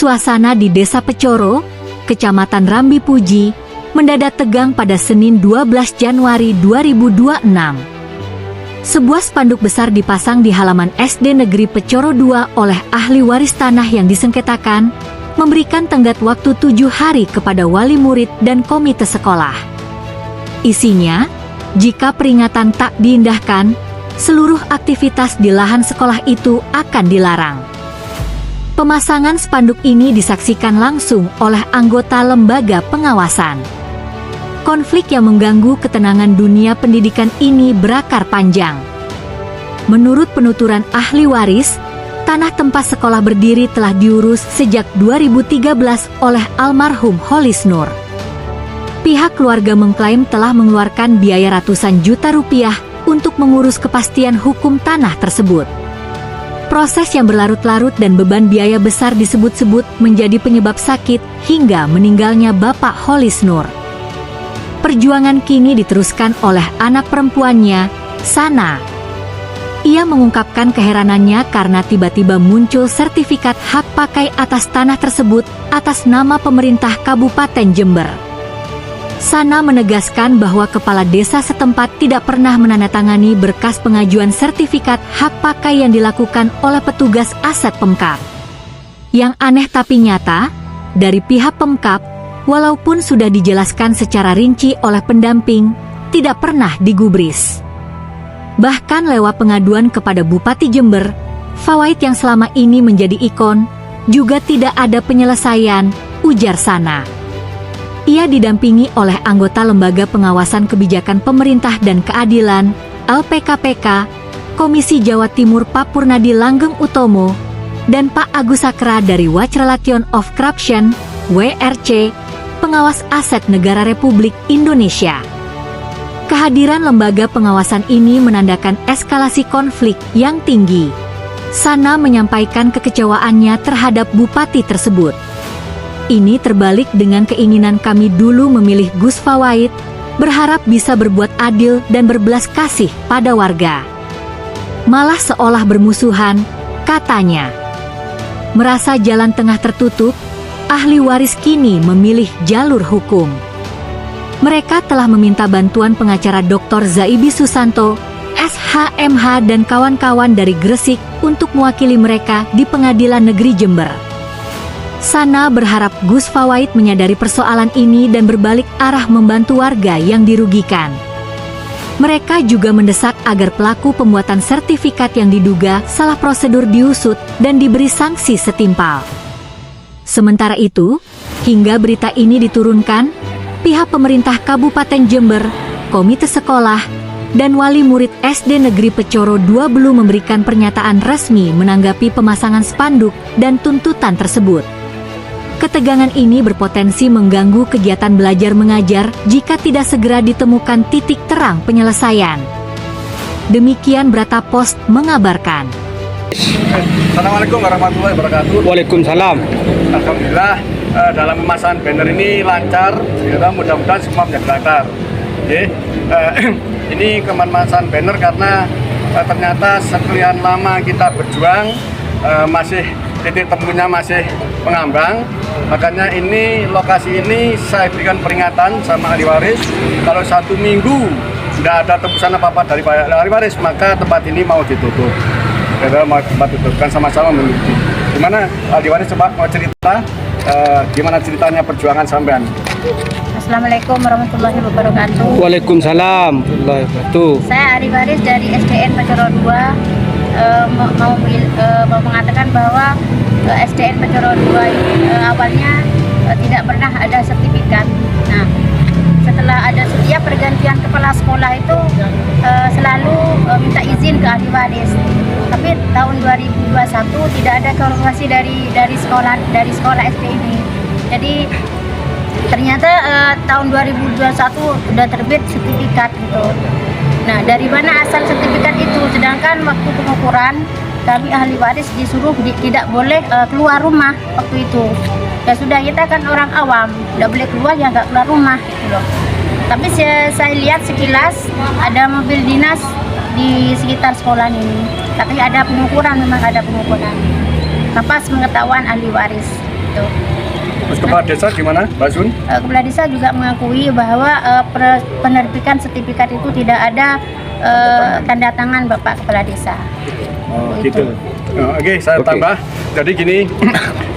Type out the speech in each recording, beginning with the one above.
Suasana di Desa Pecoro, Kecamatan Rambi Puji, mendadak tegang pada Senin 12 Januari 2026. Sebuah spanduk besar dipasang di halaman SD Negeri Pecoro II oleh ahli waris tanah yang disengketakan, memberikan tenggat waktu 7 hari kepada wali murid dan komite sekolah. Isinya, jika peringatan tak diindahkan, seluruh aktivitas di lahan sekolah itu akan dilarang. Pemasangan spanduk ini disaksikan langsung oleh anggota lembaga pengawasan. Konflik yang mengganggu ketenangan dunia pendidikan ini berakar panjang. Menurut penuturan ahli waris, tanah tempat sekolah berdiri telah diurus sejak 2013 oleh almarhum Holis Nur. Pihak keluarga mengklaim telah mengeluarkan biaya ratusan juta rupiah untuk mengurus kepastian hukum tanah tersebut. Proses yang berlarut-larut dan beban biaya besar disebut-sebut menjadi penyebab sakit hingga meninggalnya Bapak Holis Nur. Perjuangan kini diteruskan oleh anak perempuannya, Sana. Ia mengungkapkan keheranannya karena tiba-tiba muncul sertifikat hak pakai atas tanah tersebut atas nama pemerintah Kabupaten Jember. Sana menegaskan bahwa kepala desa setempat tidak pernah menandatangani berkas pengajuan sertifikat hak pakai yang dilakukan oleh petugas aset Pemkab. Yang aneh tapi nyata, dari pihak Pemkab, walaupun sudah dijelaskan secara rinci oleh pendamping, tidak pernah digubris. Bahkan lewat pengaduan kepada Bupati Jember, Fawaid yang selama ini menjadi ikon, juga tidak ada penyelesaian, ujar Sana. Ia didampingi oleh anggota Lembaga Pengawasan Kebijakan Pemerintah dan Keadilan, LPKPK, Komisi Jawa Timur Pak Purnadi Langgeng Utomo, dan Pak Agus Sakra dari Watch Relation of Corruption, WRC, Pengawas Aset Negara Republik Indonesia. Kehadiran lembaga pengawasan ini menandakan eskalasi konflik yang tinggi. Sana menyampaikan kekecewaannya terhadap bupati tersebut. Ini terbalik dengan keinginan kami dulu memilih Gus Fawaid, berharap bisa berbuat adil dan berbelas kasih pada warga. Malah seolah bermusuhan, katanya. Merasa jalan tengah tertutup, ahli waris kini memilih jalur hukum. Mereka telah meminta bantuan pengacara Dr. Zaibi Susanto, SHMH dan kawan-kawan dari Gresik untuk mewakili mereka di Pengadilan Negeri Jember. Sana berharap Gus Fawaid menyadari persoalan ini dan berbalik arah membantu warga yang dirugikan. Mereka juga mendesak agar pelaku pembuatan sertifikat yang diduga salah prosedur diusut dan diberi sanksi setimpal. Sementara itu, hingga berita ini diturunkan, pihak pemerintah Kabupaten Jember, komite sekolah, dan wali murid SD Negeri Pecoro II belum memberikan pernyataan resmi menanggapi pemasangan spanduk dan tuntutan tersebut. Ketegangan ini berpotensi mengganggu kegiatan belajar mengajar jika tidak segera ditemukan titik terang penyelesaian. Demikian Brata Post mengabarkan. Assalamualaikum warahmatullahi wabarakatuh. Waalaikumsalam. Alhamdulillah dalam pemasangan banner ini lancar, mudah-mudahan semua menjadi lancar. Ini pemasangan banner karena ternyata sekian lama kita berjuang masih titik temunya masih mengambang. Makanya ini lokasi ini saya berikan peringatan sama ahli waris, kalau 1 minggu tidak ada tembusan apa-apa dari ahli waris, maka tempat ini mau ditutup. Kita mau tempat tutupkan sama-sama menuju. Gimana ahli waris, coba mau cerita gimana ceritanya perjuangan sampean? Assalamualaikum warahmatullahi wabarakatuh. Waalaikumsalam warahmatullahi wabarakatuh. Saya ahli waris dari SDN Pecoro II, mau mengatakan bahwa SDN Pecoro II awalnya tidak pernah ada sertifikat. Nah, setelah ada setiap pergantian kepala sekolah itu selalu minta izin ke ahli waris. Tapi tahun 2021 tidak ada konfirmasi dari sekolah SD ini. Jadi ternyata tahun 2021 sudah terbit sertifikat gitu. Nah, dari mana asal sertifikat itu? Sedangkan waktu pengukuran kami ahli waris disuruh tidak boleh keluar rumah waktu itu. Ya sudah, kita kan orang awam, tidak boleh keluar, ya nggak keluar rumah gitu loh. Tapi saya lihat sekilas ada mobil dinas di sekitar sekolah ini. Tapi ada pengukuran, memang ada pengukuran. Tanpa pengetahuan ahli waris. gitu. Terus kepala desa gimana, Mbak Sun? Kepala desa juga mengakui bahwa penerbitan sertifikat itu tidak ada tanda tangan Bapak Kepala Desa. Oh, gitu. Oke, saya tambah. Jadi gini,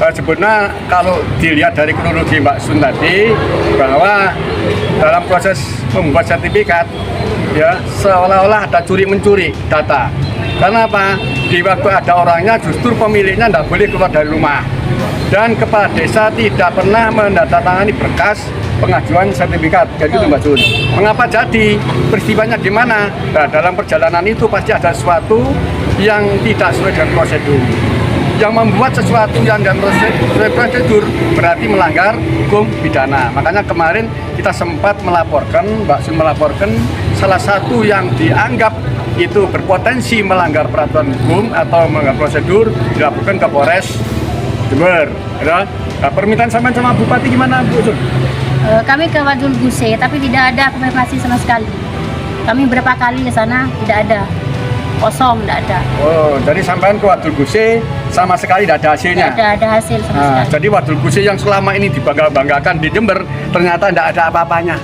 sebetulnya kalau dilihat dari kronologi Mbak Sun tadi, bahwa dalam proses membuat sertifikat, ya seolah-olah ada curi-mencuri data. Karena apa? Di waktu ada orangnya, justru pemiliknya tidak boleh keluar dari rumah. Dan kepala desa tidak pernah menandatangani berkas pengajuan sertifikat, kayak gitu Mbak Sun. Mengapa jadi? Peristiwanya gimana? Nah, dalam perjalanan itu pasti ada sesuatu yang tidak sesuai dengan prosedur. Yang membuat sesuatu yang tidak sesuai prosedur berarti melanggar hukum pidana. Makanya kemarin kita sempat melaporkan, Mbak Sun melaporkan salah satu yang dianggap itu berpotensi melanggar peraturan hukum atau melanggar prosedur dilaporkan ke Polres Jember. Ya. Nah, permintaan sampean sama Bupati gimana, Bu Sun? Kami ke Wadul Guse, tapi tidak ada konfirmasi sama sekali. Kami berapa kali ke sana, tidak ada. Kosong, tidak ada. Oh, jadi sampean ke Wadul Guse sama sekali tidak ada hasilnya? Tidak ada hasil sama sekali. Jadi Wadul Guse yang selama ini dibangga-banggakan di Jember, ternyata tidak ada apa-apanya.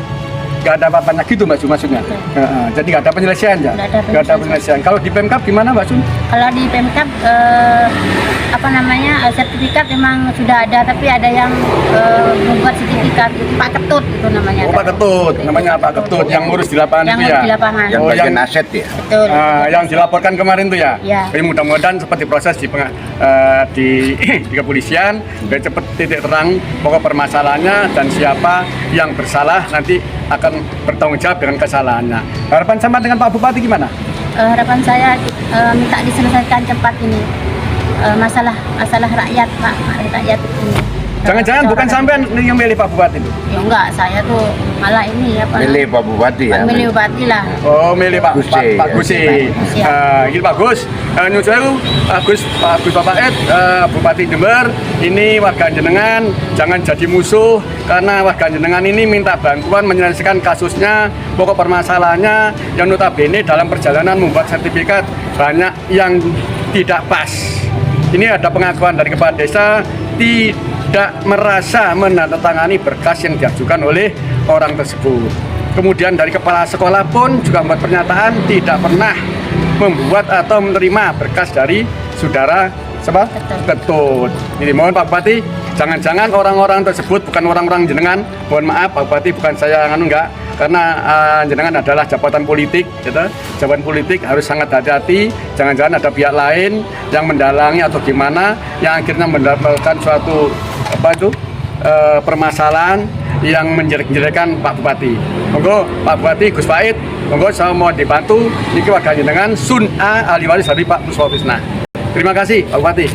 Nggak ada apa-apanya gitu Mbak Sun maksudnya? Jadi nggak ada penyelesaian ya? Nggak ada penyelesaian. Kalau di Pemkab gimana Mbak Sun? Kalau di Pemkab, sertifikat memang sudah ada, tapi ada yang membuat sertifikat itu Pak Ketut itu namanya. Oh, Pak Ketut, namanya Pak Ketut yang ngurus di lapangan Yang itu ya? ngurus di lapangan. Yang Oh, bagian aset ya. Betul. yang dilaporkan kemarin tuh ya? Ya. Jadi mudah-mudahan seperti proses di kepolisian, biar cepat titik terang pokok permasalahannya dan siapa yang bersalah nanti akan bertanggung jawab dengan kesalahannya. Harapan sama dengan Pak Bupati gimana? Harapan saya minta diselesaikan cepat ini masalah rakyat Pak, rakyat ini. Jangan-jangan bukan sampean yang milih Pak Bupati itu? Ya enggak, saya tuh malah ini apa? Milih Pak Bupati ya. Milih bupati lah. Oh, milih Pak Gusi, Pak ya. Gusi. Gus, ya. Ini Pak Gus. Nyuwun sewu, Pak Gus Bapak Ed, Bupati Jember, ini warga jenengan jangan jadi musuh karena warga jenengan ini minta bantuan menyelesaikan kasusnya, pokok permasalahannya yang notabene dalam perjalanan membuat sertifikat banyak yang tidak pas. Ini ada pengakuan dari kepala desa tidak merasa menandatangani berkas yang diajukan oleh orang tersebut. Kemudian dari kepala sekolah pun juga membuat pernyataan tidak pernah membuat atau menerima berkas dari saudara Ketut. Jadi mohon Pak Bupati, jangan-jangan orang-orang tersebut bukan orang-orang jenengan. Mohon maaf Pak Bupati, bukan saya enggak, karena jenengan adalah jabatan politik, gitu. Jabatan politik harus sangat hati-hati. Jangan-jangan ada pihak lain yang mendalangi atau gimana, yang akhirnya mendapatkan suatu permasalahan yang menjelek-jelekan Pak Bupati. Monggo Pak Bupati Gus Faid, monggo saya mau dibantu. Niki warga jenengan Sun A ahli waris dari Pak Puspa Fisna. Terima kasih Pak Bupati.